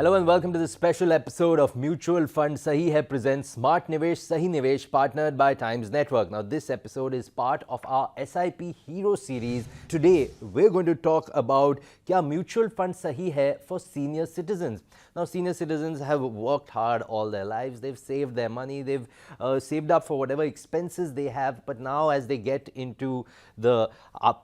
Hello and welcome to this special episode of Mutual Funds Sahi Hai presents Smart Nivesh Sahi Nivesh, partnered by Times Network. Now this episode is part of our SIP Hero series. Today we're going to talk about kya mutual fund sahi hai for senior citizens. Now senior citizens have worked hard all their lives. They've saved their money. They've saved up for whatever expenses they have. But now as they get into the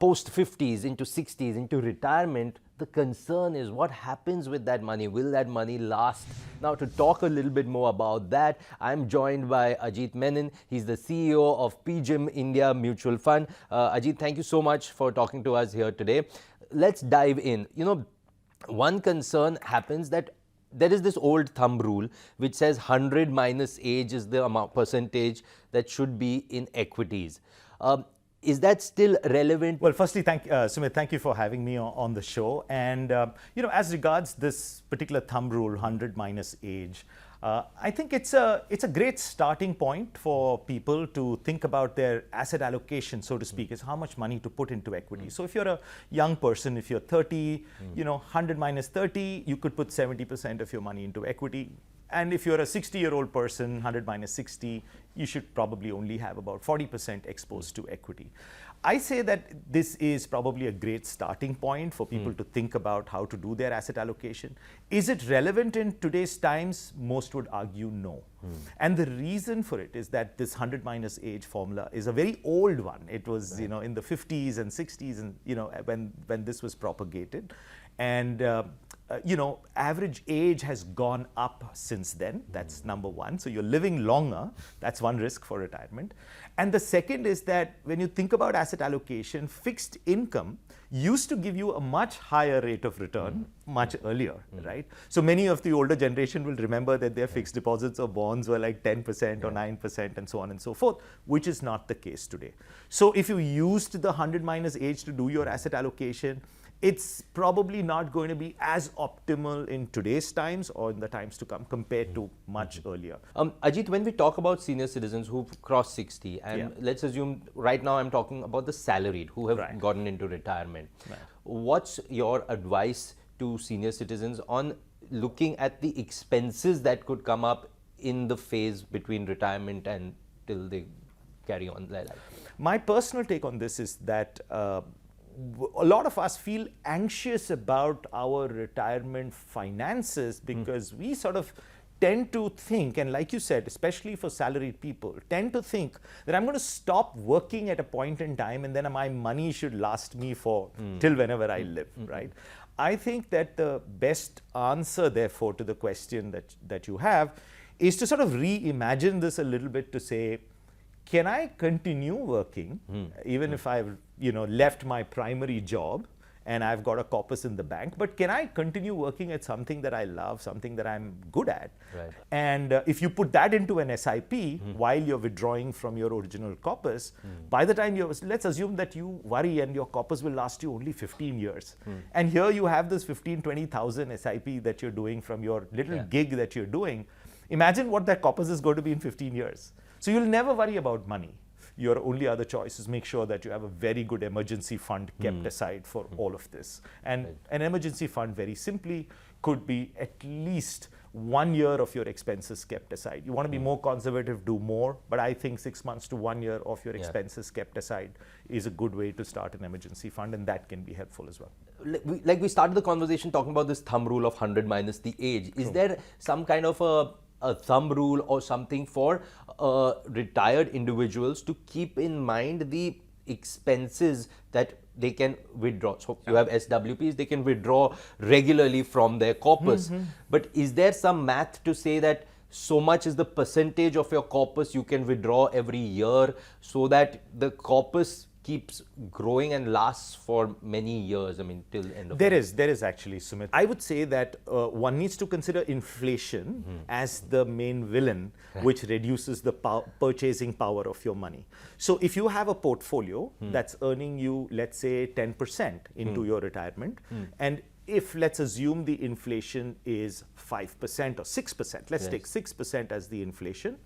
post 50s, into 60s, into retirement, the concern is what happens with that money. Will that money last? Now, to talk a little bit more about that, I'm joined by Ajit Menon. He's the CEO of PGIM India Mutual Fund. Ajit, thank you so much for talking to us here today. Let's dive in. You know, one concern happens that there is this old thumb rule which says 100 minus age is the amount percentage that should be in equities. Is that still relevant? Well, firstly, Sumit, thank you for having me on the show. And, as regards this particular thumb rule, 100 minus age, I think it's a great starting point for people to think about their asset allocation, so to speak, is how much money to put into equity. So if you're a young person, if you're 30, 100 minus 30, you could put 70% of your money into equity. And if you're a 60-year-old person, 100 minus 60, you should probably only have about 40% exposed to equity. I say that this is probably a great starting point for people to think about how to do their asset allocation. Is it relevant in today's times? Most would argue no. And the reason for it is that this 100 minus age formula is a very old one. It was, in the 50s and 60s and, when this was propagated. And, average age has gone up since then. That's number one. So you're living longer. That's one risk for retirement. And the second is that when you think about asset allocation, fixed income used to give you a much higher rate of return much earlier, right? So many of the older generation will remember that their fixed deposits or bonds were like 10% or 9% and so on and so forth, which is not the case today. So if you used the 100 minus age to do your asset allocation, it's probably not going to be as optimal in today's times or in the times to come compared to much earlier. Ajit, when we talk about senior citizens who've crossed 60, and let's assume right now I'm talking about the salaried who have gotten into retirement. What's your advice to senior citizens on looking at the expenses that could come up in the phase between retirement and till they carry on their life? My personal take on this is that a lot of us feel anxious about our retirement finances because we sort of tend to think, and like you said, especially for salaried people, tend to think that I'm going to stop working at a point in time and then my money should last me for till whenever I live, right? I think that the best answer, therefore, to the question that you have is to sort of reimagine this a little bit to say, can I continue working even if I've left my primary job and I've got a corpus in the bank, but can I continue working at something that I love, something that I'm good at? Right. And if you put that into an SIP while you're withdrawing from your original corpus, by the time let's assume that you worry and your corpus will last you only 15 years. And here you have this 15,000-20,000 SIP that you're doing from your little gig that you're doing. Imagine what that corpus is going to be in 15 years. So you'll never worry about money. Your only other choice is make sure that you have a very good emergency fund kept aside for all of this. And an emergency fund, very simply, could be at least 1 year of your expenses kept aside. You want to be more conservative, do more, but I think 6 months to 1 year of your expenses kept aside is a good way to start an emergency fund, and that can be helpful as well. Like we started the conversation talking about this thumb rule of 100 minus the age. Is there some kind of a thumb rule or something for retired individuals to keep in mind the expenses that they can withdraw? So you have SWPs, they can withdraw regularly from their corpus. But is there some math to say that so much is the percentage of your corpus you can withdraw every year so that the corpus keeps growing and lasts for many years, till the end of There is actually, Sumit. I would say that one needs to consider inflation as the main villain, which reduces the purchasing power of your money. So if you have a portfolio that's earning you, let's say, 10% into your retirement, and if let's assume the inflation is 5% or 6%, let's take 6% as the inflation,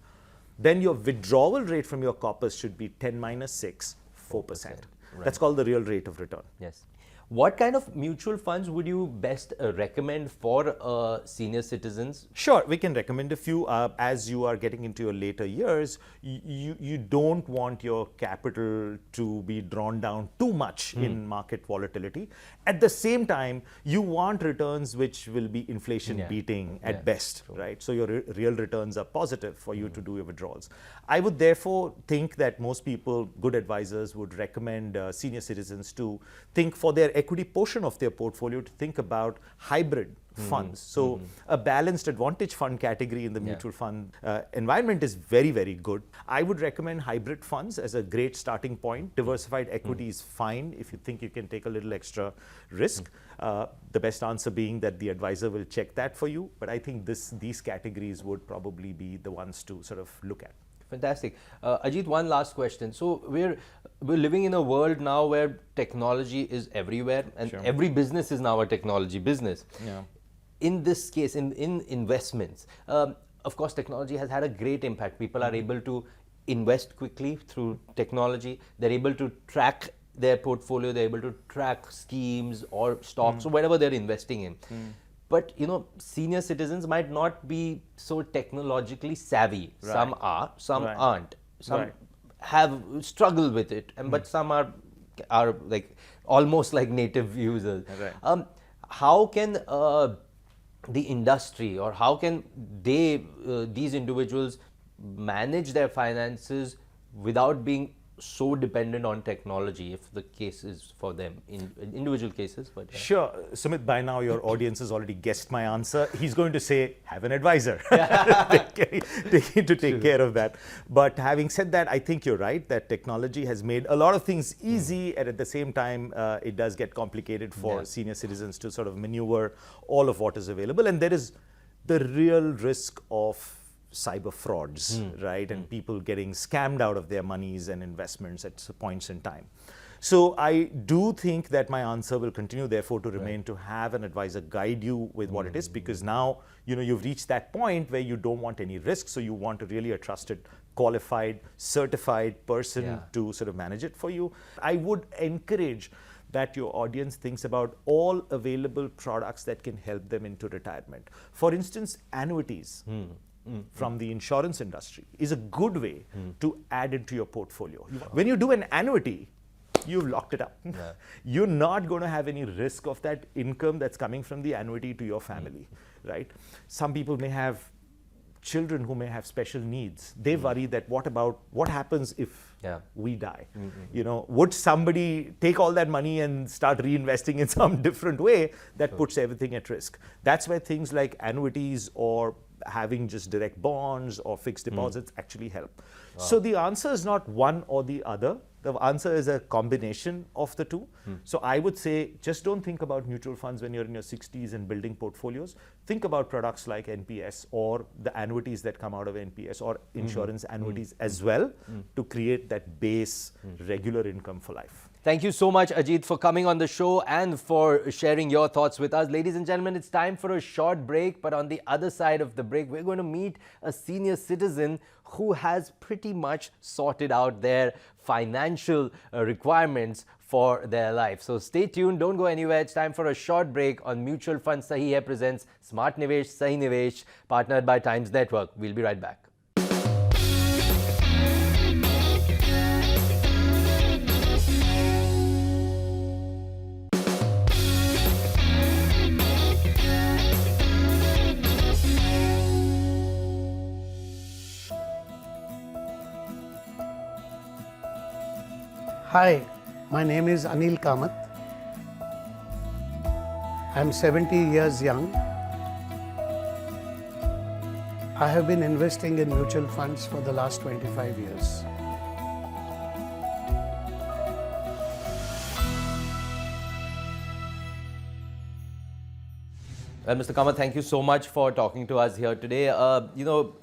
then your withdrawal rate from your corpus should be 10 minus 6, 4%. Right. That's called the real rate of return. Yes. What kind of mutual funds would you best recommend for senior citizens? Sure, we can recommend a few. As you are getting into your later years, you don't want your capital to be drawn down too much in market volatility. At the same time, you want returns which will be inflation beating at best, right? So your real returns are positive for you to do your withdrawals. I would therefore think that most people, good advisors, would recommend senior citizens to think for their equity portion of their portfolio to think about hybrid funds. So a balanced advantage fund category in the mutual fund environment is very, very good. I would recommend hybrid funds as a great starting point. Diversified equity is fine if you think you can take a little extra risk. The best answer being that the advisor will check that for you. But I think these categories would probably be the ones to sort of look at. Fantastic. Ajit, one last question. So we're living in a world now where technology is everywhere, and every business is now a technology business. Yeah. In this case, in investments, of course, technology has had a great impact. People are able to invest quickly through technology. They're able to track their portfolio. They're able to track schemes or stocks or whatever they're investing in. But senior citizens might not be so technologically savvy. Right. Some are, some aren't. Some Right. have struggled with it, but some are like almost like native users. Right. How can the industry, or how can these individuals manage their finances without being so dependent on technology, if the case is for them in individual cases? But Sure, Sumit, by now your audience has already guessed my answer. He's going to say, have an advisor to take care of that. But having said that, I think you're right that technology has made a lot of things easy, and at the same time, it does get complicated for senior citizens to sort of maneuver all of what is available. And there is the real risk of cyber frauds, right? And people getting scammed out of their monies and investments at points in time. So I do think that my answer will continue, therefore, to remain to have an advisor guide you with what it is, because now you've reached that point where you don't want any risk, so you want to really a trusted, qualified, certified person to sort of manage it for you. I would encourage that your audience thinks about all available products that can help them into retirement. For instance, annuities. From the insurance industry is a good way to add into your portfolio. When you do an annuity, you've locked it up. You're not going to have any risk of that income that's coming from the annuity to your family, right? Some people may have children who may have special needs. They worry that what happens if we die? Would somebody take all that money and start reinvesting in some different way that puts everything at risk? That's where things like annuities or having just direct bonds or fixed deposits actually help. So the answer is not one or the other. The answer is a combination of the two. So I would say just don't think about mutual funds when you're in your 60s and building portfolios. Think about products like NPS or the annuities that come out of NPS or insurance annuities as well to create that base regular income for life. Thank you so much, Ajit, for coming on the show and for sharing your thoughts with us. Ladies and gentlemen, it's time for a short break, but on the other side of the break, we're going to meet a senior citizen who has pretty much sorted out their financial requirements for their life. So stay tuned, don't go anywhere. It's time for a short break on Mutual Funds Sahi Hai presents Smart Nivesh, Sahi Nivesh, partnered by Times Network. We'll be right back. Hi, my name is Anil Kamath. I'm 70 years young. I have been investing in mutual funds for the last 25 years. Well, Mr. Kamath, thank you so much for talking to us here today.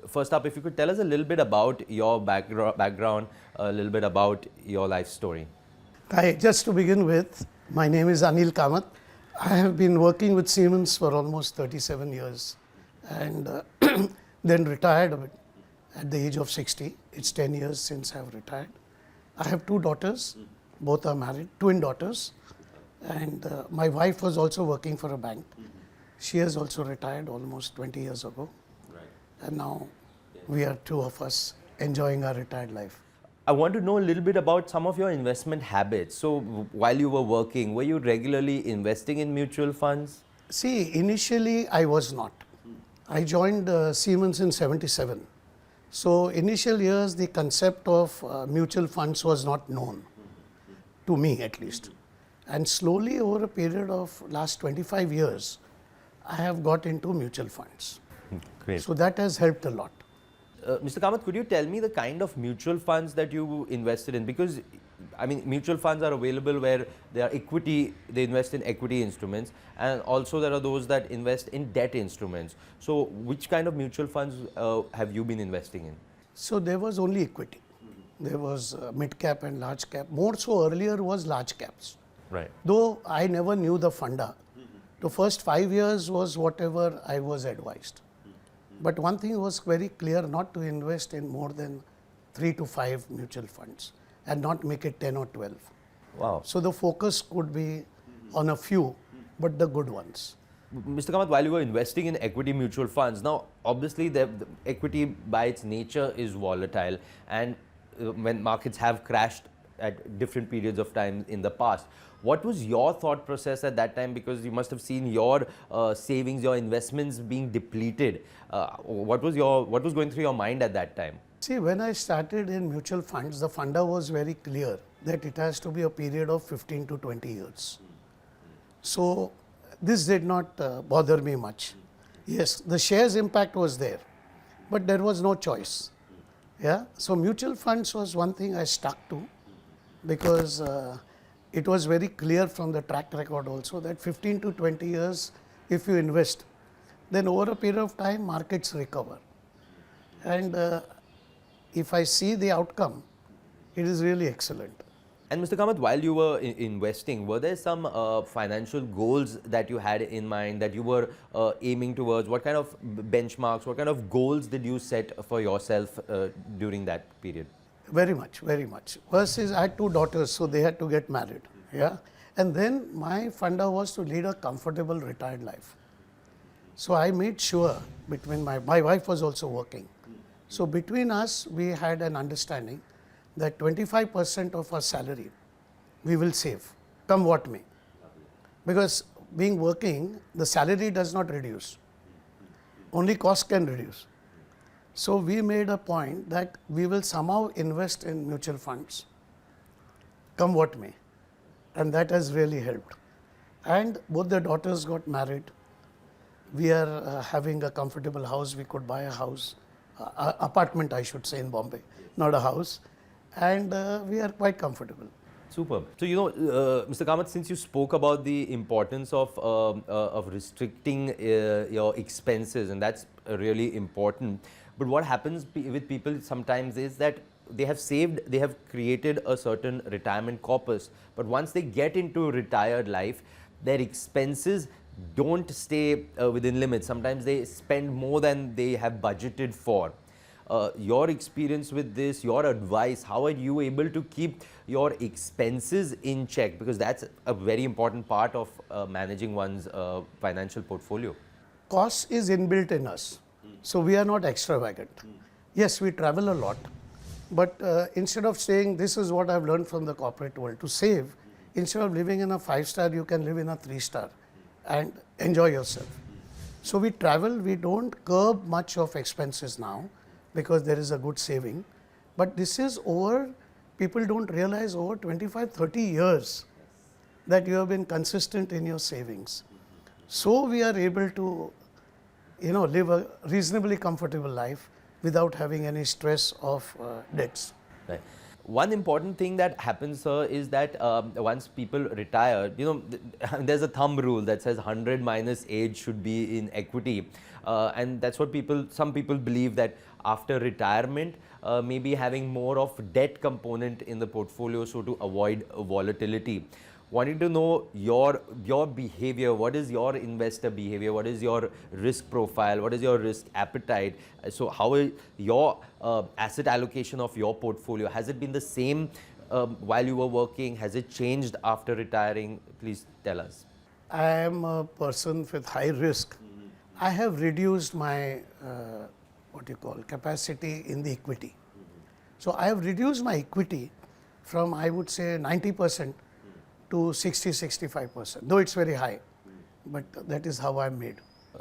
First up, if you could tell us a little bit about your background, a little bit about your life story. Hi, just to begin with, my name is Anil Kamath. I have been working with Siemens for almost 37 years and then retired at the age of 60. It's 10 years since I've retired. I have two daughters, both are married, twin daughters. And my wife was also working for a bank. She has also retired almost 20 years ago. And now we are two of us enjoying our retired life. I want to know a little bit about some of your investment habits. So, while you were working, were you regularly investing in mutual funds? See, initially I was not. I joined Siemens in 77. So initial years, the concept of mutual funds was not known, to me at least. And slowly over a period of last 25 years, I have got into mutual funds. Great. So that has helped a lot. Mr. Kamath, could you tell me the kind of mutual funds that you invested in? Because, I mean, mutual funds are available where they are equity, they invest in equity instruments, and also there are those that invest in debt instruments. So, which kind of mutual funds have you been investing in? So there was only equity. There was mid cap and large cap. More so earlier was large caps. Right. Though I never knew the funda. The first 5 years was whatever I was advised. But one thing was very clear, not to invest in more than 3 to 5 mutual funds and not make it 10 or 12. Wow. So the focus could be on a few, but the good ones. Mr. Kamath, while you were investing in equity mutual funds, now obviously the equity by its nature is volatile, and when markets have crashed at different periods of time in the past, what was your thought process at that time? Because you must have seen your savings, your investments being depleted. What was going through your mind at that time? See, when I started in mutual funds, the funda was very clear that it has to be a period of 15 to 20 years. So this did not bother me much. Yes, the shares impact was there, but there was no choice. Yeah, so mutual funds was one thing I stuck to because it was very clear from the track record also that 15 to 20 years, if you invest, then over a period of time, markets recover. And if I see the outcome, it is really excellent. And Mr. Kamath, while you were investing, were there some financial goals that you had in mind that you were aiming towards? What kind of benchmarks, what kind of goals did you set for yourself during that period? Very much, very much. First is I had 2 daughters, so they had to get married. Yeah. And then my funda was to lead a comfortable retired life. So I made sure between my wife was also working. So between us, we had an understanding that 25% of our salary we will save, come what may. Because being working, the salary does not reduce. Only cost can reduce. So we made a point that we will somehow invest in mutual funds, come what may. And that has really helped. And both the daughters got married. We are having a comfortable house. We could buy a house, apartment I should say in Bombay, not a house. And we are quite comfortable. Superb. So, Mr. Kamath, since you spoke about the importance of restricting your expenses, and that's really important. But what happens with people sometimes is that they have saved, they have created a certain retirement corpus, but once they get into retired life, their expenses don't stay within limits. Sometimes they spend more than they have budgeted for. Your experience with this, your advice, how are you able to keep your expenses in check? Because that's a very important part of managing one's financial portfolio. Cost is inbuilt in us. So we are not extravagant. Yes, we travel a lot. But instead of saying, this is what I've learned from the corporate world, to save, instead of living in a 5-star, you can live in a 3-star and enjoy yourself. So we travel, we don't curb much of expenses now because there is a good saving. But this is over, people don't realize over 25, 30 years that you have been consistent in your savings. So we are able to, live a reasonably comfortable life without having any stress of debts. Right. One important thing that happens, sir, is that once people retire, there's a thumb rule that says 100 minus age should be in equity. And that's what some people believe, that after retirement, maybe having more of debt component in the portfolio, so to avoid volatility. Wanting to know your behavior, what is your investor behavior, what is your risk profile, what is your risk appetite? So how is your asset allocation of your portfolio? Has it been the same while you were working? Has it changed after retiring? Please tell us. I am a person with high risk. I have reduced my capacity in the equity. So I have reduced my equity from, I would say, 90% to 60-65%, though it's very high. But that is how I'm made.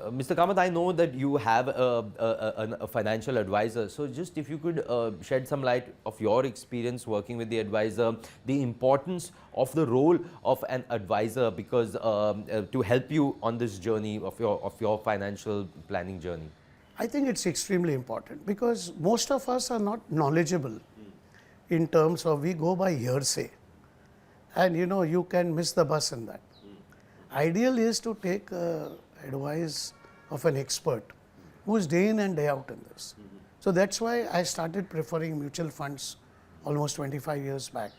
Mr. Kamath, I know that you have a financial advisor. So just if you could shed some light of your experience working with the advisor, the importance of the role of an advisor, because to help you on this journey of your financial planning journey. I think it's extremely important because most of us are not knowledgeable in terms of, we go by hearsay. And you can miss the bus in that. Ideal is to take advice of an expert who is day in and day out in this. So that's why I started preferring mutual funds almost 25 years back.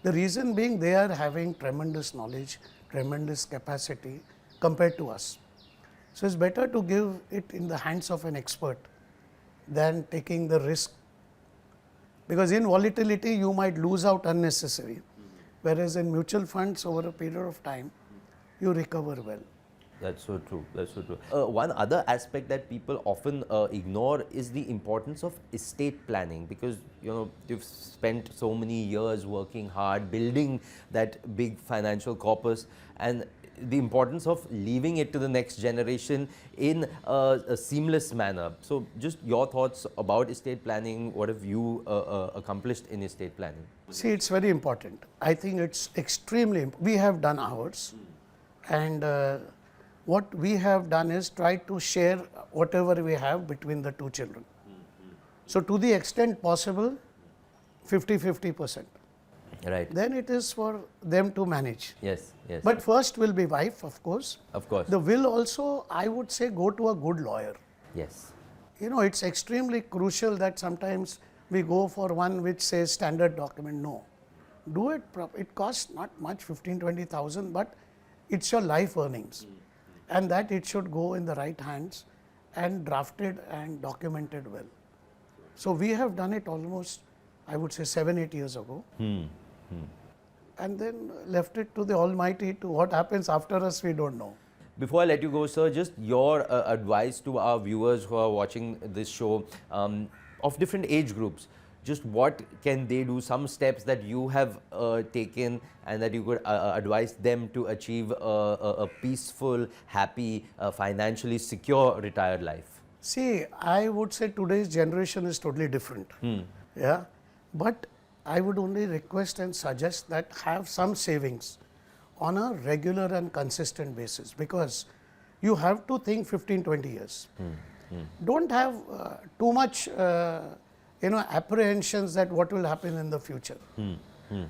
The reason being, they are having tremendous knowledge, tremendous capacity compared to us. So it's better to give it in the hands of an expert than taking the risk. Because in volatility, you might lose out unnecessarily. Whereas in mutual funds, over a period of time, you recover well. That's so true. That's so true. One other aspect that people often ignore is the importance of estate planning, because you've spent so many years working hard, building that big financial corpus, and the importance of leaving it to the next generation in a seamless manner. So just your thoughts about estate planning. What have you accomplished in estate planning? See, it's very important. I think it's extremely important. We have done ours. And what we have done is try to share whatever we have between the two children. So to the extent possible, 50-50%. Right. Then it is for them to manage. Yes, yes. But first will be wife, of course. Of course. The will also, I would say, go to a good lawyer. Yes. It's extremely crucial that sometimes we go for one which says standard document. No. Do it proper. It costs not much, 15,000-20,000, but it's your life earnings. And that it should go in the right hands and drafted and documented well. So we have done it almost, I would say, 7-8 years ago. And then left it to the Almighty. To what happens after us, we don't know. Before I let you go, sir, just your advice to our viewers who are watching this show of different age groups. Just what can they do, some steps that you have taken and that you could advise them to achieve a peaceful, happy, financially secure retired life? See, I would say today's generation is totally different. Yeah, but I would only request and suggest that have some savings on a regular and consistent basis, because you have to think 15-20 years. Don't have too much apprehensions that what will happen in the future.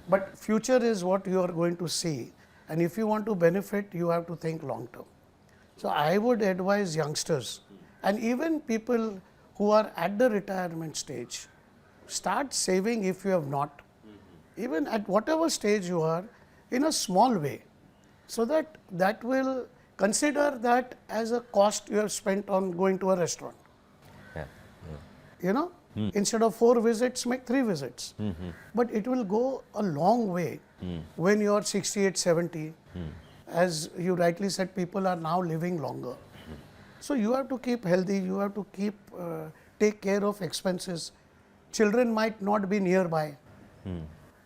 But future is what you are going to see, and if you want to benefit, you have to think long term. So I would advise youngsters and even people who are at the retirement stage, start saving if you have not, even at whatever stage you are, in a small way, so that will consider that as a cost you have spent on going to a restaurant. Instead of 4 visits, make 3 visits. But it will go a long way when you are 68, 70. As you rightly said, people are now living longer. So you have to keep healthy, you have to take care of expenses. Children might not be nearby.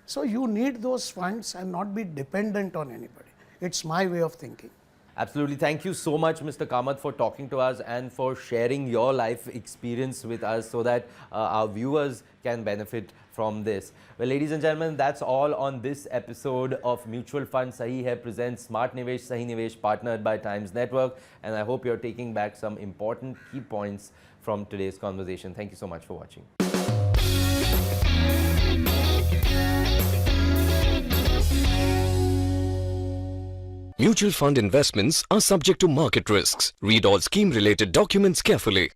So you need those funds and not be dependent on anybody. It's my way of thinking. Absolutely. Thank you so much, Mr. Kamath, for talking to us and for sharing your life experience with us so that our viewers can benefit from this. Well, ladies and gentlemen, that's all on this episode of Mutual Funds Sahi Hai presents Smart Nivesh Sahi Nivesh, partnered by Times Network. And I hope you're taking back some important key points from today's conversation. Thank you so much for watching. Mutual fund investments are subject to market risks. Read all scheme-related documents carefully.